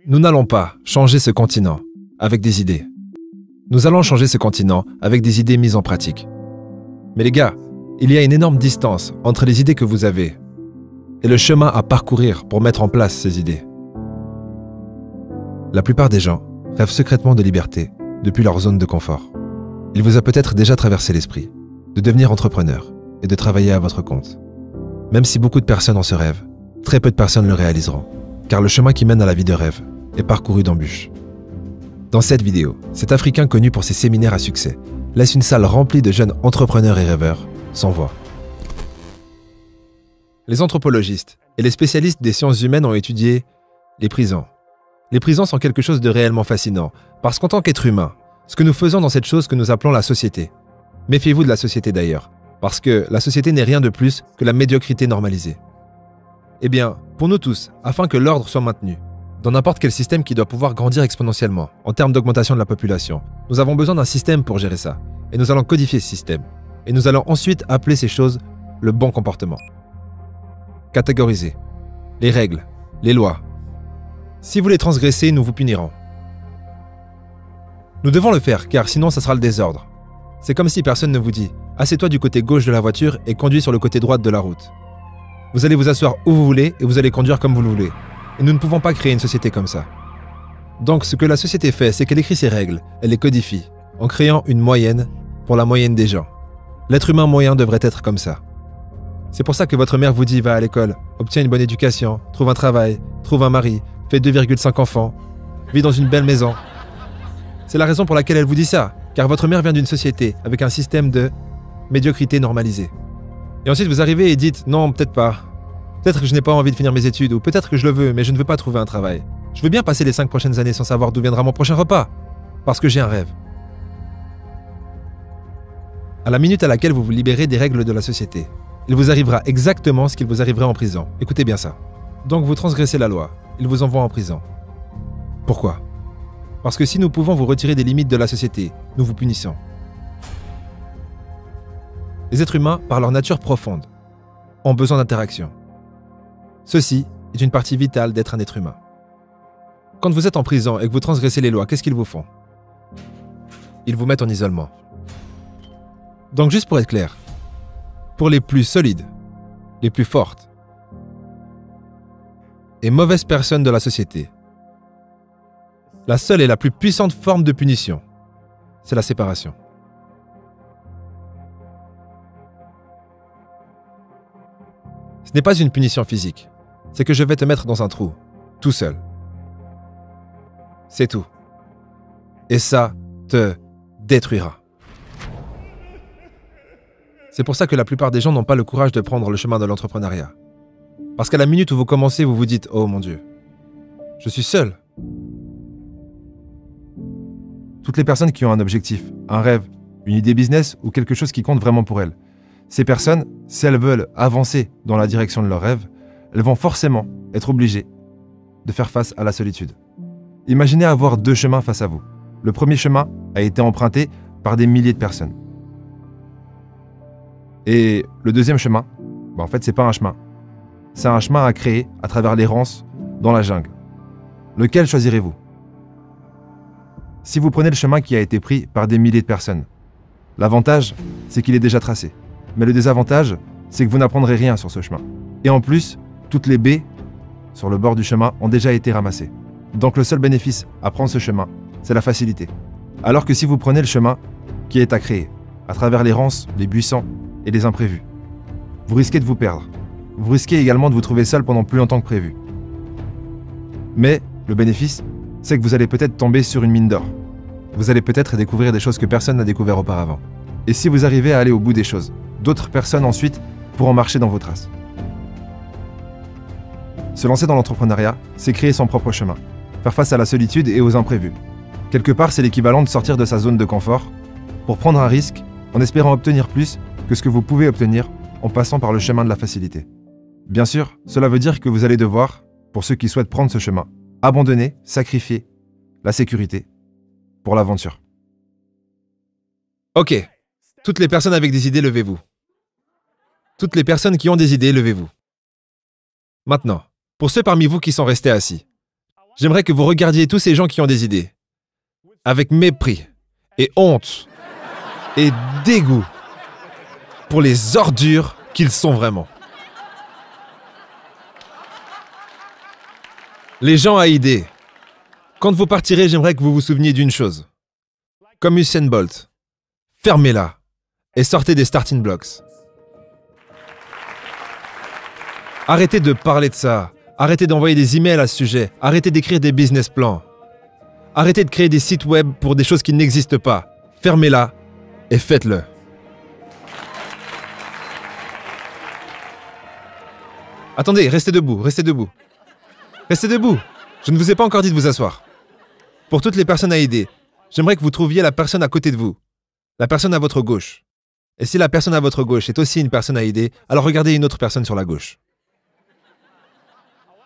Nous n'allons pas changer ce continent avec des idées. Nous allons changer ce continent avec des idées mises en pratique. Mais les gars, il y a une énorme distance entre les idées que vous avez et le chemin à parcourir pour mettre en place ces idées. La plupart des gens rêvent secrètement de liberté depuis leur zone de confort. Il vous a peut-être déjà traversé l'esprit de devenir entrepreneur et de travailler à votre compte. Même si beaucoup de personnes ont ce rêve, très peu de personnes le réaliseront, car le chemin qui mène à la vie de rêve est parcouru d'embûches. Dans cette vidéo, cet Africain connu pour ses séminaires à succès laisse une salle remplie de jeunes entrepreneurs et rêveurs sans voix. Les anthropologistes et les spécialistes des sciences humaines ont étudié les prisons. Les prisons sont quelque chose de réellement fascinant, parce qu'en tant qu'être humain, ce que nous faisons dans cette chose que nous appelons la société, méfiez-vous de la société d'ailleurs, parce que la société n'est rien de plus que la médiocrité normalisée. Eh bien, pour nous tous, afin que l'ordre soit maintenu, dans n'importe quel système qui doit pouvoir grandir exponentiellement en termes d'augmentation de la population, nous avons besoin d'un système pour gérer ça, et nous allons codifier ce système, et nous allons ensuite appeler ces choses le bon comportement. Catégoriser les règles, les lois. Si vous les transgressez, nous vous punirons. Nous devons le faire, car sinon ça sera le désordre. C'est comme si personne ne vous dit « Assieds-toi du côté gauche de la voiture et conduis sur le côté droit de la route ». Vous allez vous asseoir où vous voulez et vous allez conduire comme vous le voulez. Et nous ne pouvons pas créer une société comme ça. Donc ce que la société fait, c'est qu'elle écrit ses règles, elle les codifie, en créant une moyenne pour la moyenne des gens. L'être humain moyen devrait être comme ça. C'est pour ça que votre mère vous dit « Va à l'école, obtiens une bonne éducation, trouve un travail, trouve un mari, fais 2,5 enfants, vis dans une belle maison ». C'est la raison pour laquelle elle vous dit ça, car votre mère vient d'une société avec un système de médiocrité normalisée. Et ensuite vous arrivez et dites « Non, peut-être pas. Peut-être que je n'ai pas envie de finir mes études, ou peut-être que je le veux, mais je ne veux pas trouver un travail. Je veux bien passer les 5 prochaines années sans savoir d'où viendra mon prochain repas, parce que j'ai un rêve. » À la minute à laquelle vous vous libérez des règles de la société, il vous arrivera exactement ce qu'il vous arriverait en prison. Écoutez bien ça. Donc vous transgressez la loi, il vous envoie en prison. Pourquoi ? Parce que si nous pouvons vous retirer des limites de la société, nous vous punissons. Les êtres humains, par leur nature profonde, ont besoin d'interaction. Ceci est une partie vitale d'être un être humain. Quand vous êtes en prison et que vous transgressez les lois, qu'est-ce qu'ils vous font ? Ils vous mettent en isolement. Donc juste pour être clair, pour les plus solides, les plus fortes et mauvaises personnes de la société, la seule et la plus puissante forme de punition, c'est la séparation. Ce n'est pas une punition physique, c'est que je vais te mettre dans un trou, tout seul. C'est tout. Et ça te détruira. C'est pour ça que la plupart des gens n'ont pas le courage de prendre le chemin de l'entrepreneuriat. Parce qu'à la minute où vous commencez, vous vous dites « Oh mon Dieu, je suis seul ». Toutes les personnes qui ont un objectif, un rêve, une idée business ou quelque chose qui compte vraiment pour elles, ces personnes, si elles veulent avancer dans la direction de leur rêve, elles vont forcément être obligées de faire face à la solitude. Imaginez avoir 2 chemins face à vous. Le premier chemin a été emprunté par des milliers de personnes. Et le deuxième chemin, en fait, c'est pas un chemin. C'est un chemin à créer à travers l'errance dans la jungle. Lequel choisirez-vous ? Si vous prenez le chemin qui a été pris par des milliers de personnes, l'avantage, c'est qu'il est déjà tracé. Mais le désavantage, c'est que vous n'apprendrez rien sur ce chemin. Et en plus, toutes les baies sur le bord du chemin ont déjà été ramassées. Donc le seul bénéfice à prendre ce chemin, c'est la facilité. Alors que si vous prenez le chemin qui est à créer, à travers les ronces, les buissons et les imprévus, vous risquez de vous perdre. Vous risquez également de vous trouver seul pendant plus longtemps que prévu. Mais le bénéfice, c'est que vous allez peut-être tomber sur une mine d'or. Vous allez peut-être découvrir des choses que personne n'a découvert auparavant. Et si vous arrivez à aller au bout des choses, d'autres personnes ensuite pourront marcher dans vos traces. Se lancer dans l'entrepreneuriat, c'est créer son propre chemin, faire face à la solitude et aux imprévus. Quelque part, c'est l'équivalent de sortir de sa zone de confort pour prendre un risque en espérant obtenir plus que ce que vous pouvez obtenir en passant par le chemin de la facilité. Bien sûr, cela veut dire que vous allez devoir, pour ceux qui souhaitent prendre ce chemin, abandonner, sacrifier la sécurité pour l'aventure. Ok, toutes les personnes avec des idées, levez-vous. Toutes les personnes qui ont des idées, levez-vous. Maintenant, pour ceux parmi vous qui sont restés assis, J'aimerais que vous regardiez tous ces gens qui ont des idées, avec mépris et honte et dégoût pour les ordures qu'ils sont vraiment. Les gens à idées. Quand vous partirez, j'aimerais que vous vous souveniez d'une chose. Comme Usain Bolt, fermez-la et sortez des starting blocks. Arrêtez de parler de ça. Arrêtez d'envoyer des emails à ce sujet. Arrêtez d'écrire des business plans. Arrêtez de créer des sites web pour des choses qui n'existent pas. Fermez-la et faites-le. Attendez, restez debout, restez debout. Restez debout. Je ne vous ai pas encore dit de vous asseoir. Pour toutes les personnes à aider, j'aimerais que vous trouviez la personne à côté de vous. La personne à votre gauche. Et si la personne à votre gauche est aussi une personne à aider, alors regardez une autre personne sur la gauche.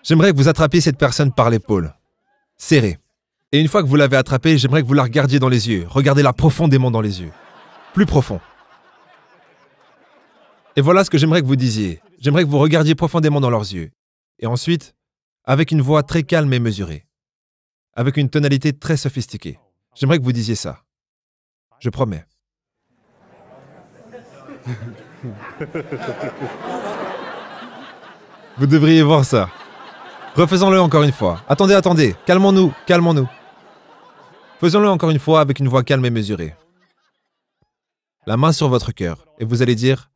J'aimerais que vous attrapiez cette personne par l'épaule. Serrez. Et une fois que vous l'avez attrapée, j'aimerais que vous la regardiez dans les yeux. Regardez-la profondément dans les yeux. Plus profond. Et voilà ce que j'aimerais que vous disiez. J'aimerais que vous regardiez profondément dans leurs yeux. Et ensuite, avec une voix très calme et mesurée. Avec une tonalité très sophistiquée. J'aimerais que vous disiez ça. Je promets. Vous devriez voir ça. Refaisons-le encore une fois. Attendez, attendez. Calmons-nous, calmons-nous. Faisons-le encore une fois avec une voix calme et mesurée. La main sur votre cœur. Et vous allez dire,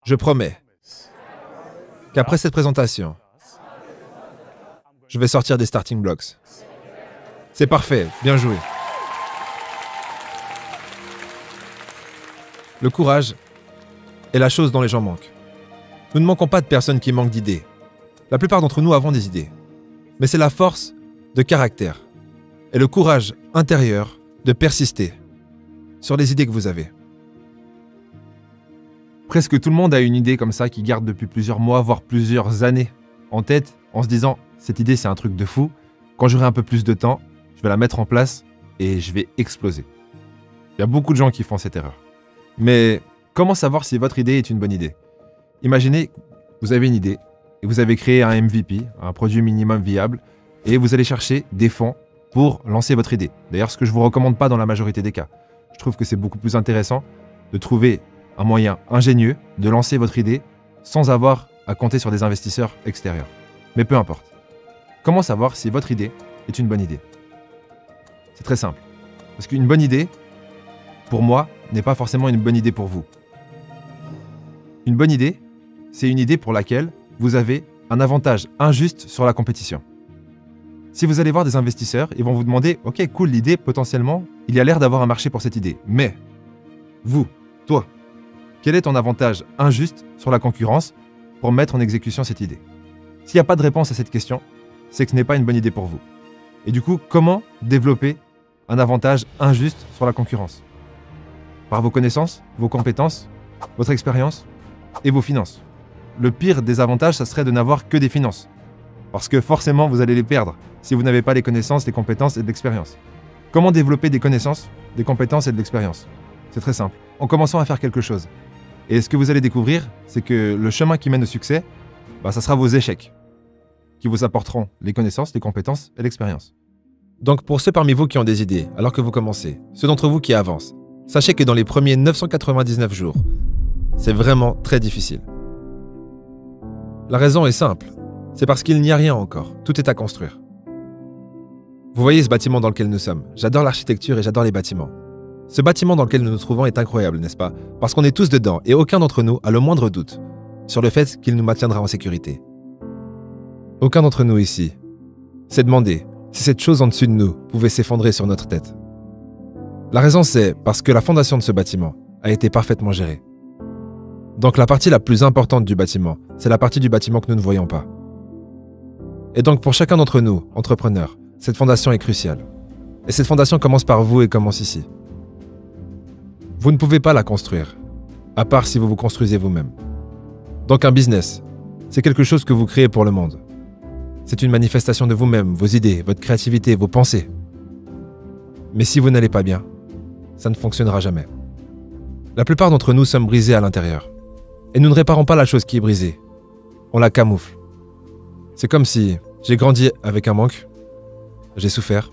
je promets qu'après cette présentation, je vais sortir des starting blocks. C'est parfait, bien joué. Le courage est la chose dont les gens manquent. Nous ne manquons pas de personnes qui manquent d'idées. La plupart d'entre nous avons des idées. Mais c'est la force de caractère et le courage intérieur de persister sur les idées que vous avez. Presque tout le monde a une idée comme ça qui garde depuis plusieurs mois, voire plusieurs années en tête, en se disant « cette idée c'est un truc de fou, quand j'aurai un peu plus de temps, je vais la mettre en place et je vais exploser ». Il y a beaucoup de gens qui font cette erreur. Mais comment savoir si votre idée est une bonne idée? Imaginez, vous avez une idée et vous avez créé un MVP, un produit minimum viable, et vous allez chercher des fonds pour lancer votre idée. D'ailleurs, ce que je ne vous recommande pas dans la majorité des cas. Je trouve que c'est beaucoup plus intéressant de trouver un moyen ingénieux de lancer votre idée sans avoir à compter sur des investisseurs extérieurs. Mais peu importe. Comment savoir si votre idée est une bonne idée? C'est très simple. Parce qu'une bonne idée, pour moi, n'est pas forcément une bonne idée pour vous. Une bonne idée, c'est une idée pour laquelle vous avez un avantage injuste sur la compétition. Si vous allez voir des investisseurs, ils vont vous demander « Ok, cool, l'idée, potentiellement, il y a l'air d'avoir un marché pour cette idée. Mais, vous, toi, quel est ton avantage injuste sur la concurrence pour mettre en exécution cette idée ?» S'il n'y a pas de réponse à cette question, c'est que ce n'est pas une bonne idée pour vous. Et du coup, comment développer un avantage injuste sur la concurrence? Par vos connaissances, vos compétences, votre expérience et vos finances. Le pire des avantages, ça serait de n'avoir que des finances. Parce que forcément, vous allez les perdre si vous n'avez pas les connaissances, les compétences et de l'expérience. Comment développer des connaissances, des compétences et de l'expérience? C'est très simple. En commençant à faire quelque chose. Et ce que vous allez découvrir, c'est que le chemin qui mène au succès, ça sera vos échecs qui vous apporteront les connaissances, les compétences et l'expérience. Donc pour ceux parmi vous qui ont des idées, alors que vous commencez, ceux d'entre vous qui avancent, sachez que dans les premiers 999 jours, c'est vraiment très difficile. La raison est simple, c'est parce qu'il n'y a rien encore, tout est à construire. Vous voyez ce bâtiment dans lequel nous sommes, j'adore l'architecture et j'adore les bâtiments. Ce bâtiment dans lequel nous nous trouvons est incroyable, n'est-ce pas? Parce qu'on est tous dedans et aucun d'entre nous a le moindre doute sur le fait qu'il nous maintiendra en sécurité. Aucun d'entre nous ici s'est demandé si cette chose en dessus de nous pouvait s'effondrer sur notre tête. La raison c'est parce que la fondation de ce bâtiment a été parfaitement gérée. Donc la partie la plus importante du bâtiment, c'est la partie du bâtiment que nous ne voyons pas. Et donc pour chacun d'entre nous, entrepreneurs, cette fondation est cruciale. Et cette fondation commence par vous et commence ici. Vous ne pouvez pas la construire, à part si vous vous construisez vous-même. Donc un business, c'est quelque chose que vous créez pour le monde. C'est une manifestation de vous-même, vos idées, votre créativité, vos pensées. Mais si vous n'allez pas bien, ça ne fonctionnera jamais. La plupart d'entre nous sommes brisés à l'intérieur. Et nous ne réparons pas la chose qui est brisée. On la camoufle. C'est comme si j'ai grandi avec un manque j'ai souffert.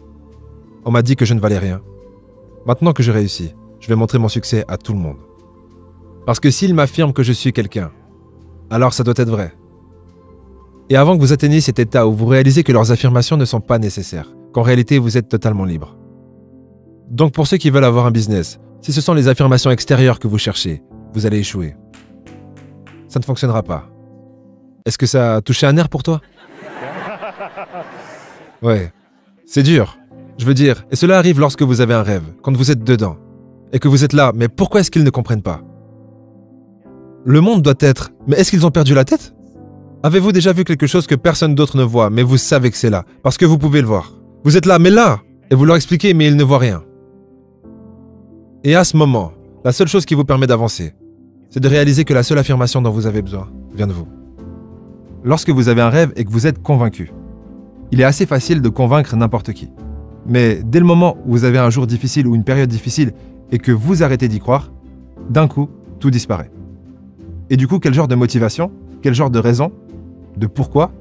On m'a dit que je ne valais rien. Maintenant que j'ai réussi, je vais montrer mon succès à tout le monde. Parce que s'ils m'affirment que je suis quelqu'un, alors ça doit être vrai. Et avant que vous atteigniez cet état où vous réalisez que leurs affirmations ne sont pas nécessaires, qu'en réalité vous êtes totalement libre. Donc pour ceux qui veulent avoir un business, si ce sont les affirmations extérieures que vous cherchez, vous allez échouer. Ça ne fonctionnera pas. Est-ce que ça a touché un nerf pour toi? Ouais, c'est dur. Je veux dire, et cela arrive lorsque vous avez un rêve, quand vous êtes dedans, et que vous êtes là, mais pourquoi est-ce qu'ils ne comprennent pas? Le monde doit être, mais est-ce qu'ils ont perdu la tête? Avez-vous déjà vu quelque chose que personne d'autre ne voit, mais vous savez que c'est là, parce que vous pouvez le voir? Vous êtes là, mais là! Et vous leur expliquez, mais ils ne voient rien. Et à ce moment, la seule chose qui vous permet d'avancer, c'est de réaliser que la seule affirmation dont vous avez besoin vient de vous. Lorsque vous avez un rêve et que vous êtes convaincu, il est assez facile de convaincre n'importe qui. Mais dès le moment où vous avez un jour difficile ou une période difficile et que vous arrêtez d'y croire, d'un coup, tout disparaît. Et du coup, quel genre de motivation, quel genre de raison, de pourquoi,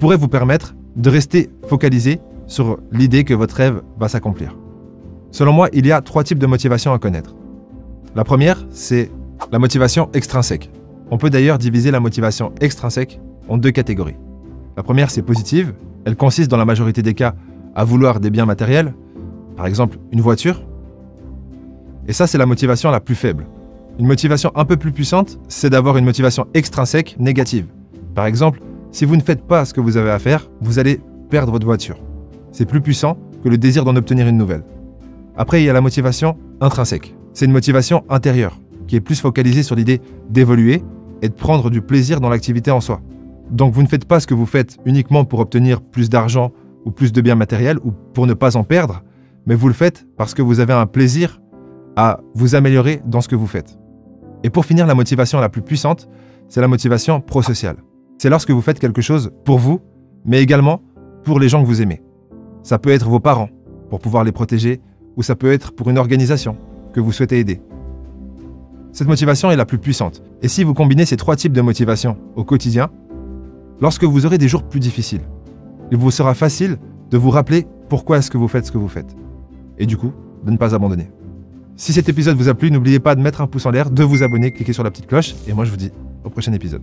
pourrait vous permettre de rester focalisé sur l'idée que votre rêve va s'accomplir? Selon moi, il y a 3 types de motivation à connaître. La première, c'est la motivation extrinsèque. On peut d'ailleurs diviser la motivation extrinsèque en 2 catégories. La première, c'est positive. Elle consiste dans la majorité des cas à vouloir des biens matériels, par exemple une voiture. Et ça, c'est la motivation la plus faible. Une motivation un peu plus puissante, c'est d'avoir une motivation extrinsèque négative. Par exemple, si vous ne faites pas ce que vous avez à faire, vous allez perdre votre voiture. C'est plus puissant que le désir d'en obtenir une nouvelle. Après, il y a la motivation intrinsèque. C'est une motivation intérieure, qui est plus focalisée sur l'idée d'évoluer et de prendre du plaisir dans l'activité en soi. Donc vous ne faites pas ce que vous faites uniquement pour obtenir plus d'argent ou plus de biens matériels ou pour ne pas en perdre, mais vous le faites parce que vous avez un plaisir à vous améliorer dans ce que vous faites. Et pour finir, la motivation la plus puissante, c'est la motivation prosociale. C'est lorsque vous faites quelque chose pour vous, mais également pour les gens que vous aimez. Ça peut être vos parents, pour pouvoir les protéger, ou ça peut être pour une organisation que vous souhaitez aider. Cette motivation est la plus puissante. Et si vous combinez ces 3 types de motivation au quotidien, lorsque vous aurez des jours plus difficiles, il vous sera facile de vous rappeler pourquoi est-ce que vous faites ce que vous faites. Et du coup, de ne pas abandonner. Si cet épisode vous a plu, n'oubliez pas de mettre un pouce en l'air, de vous abonner, cliquer sur la petite cloche, et moi je vous dis au prochain épisode.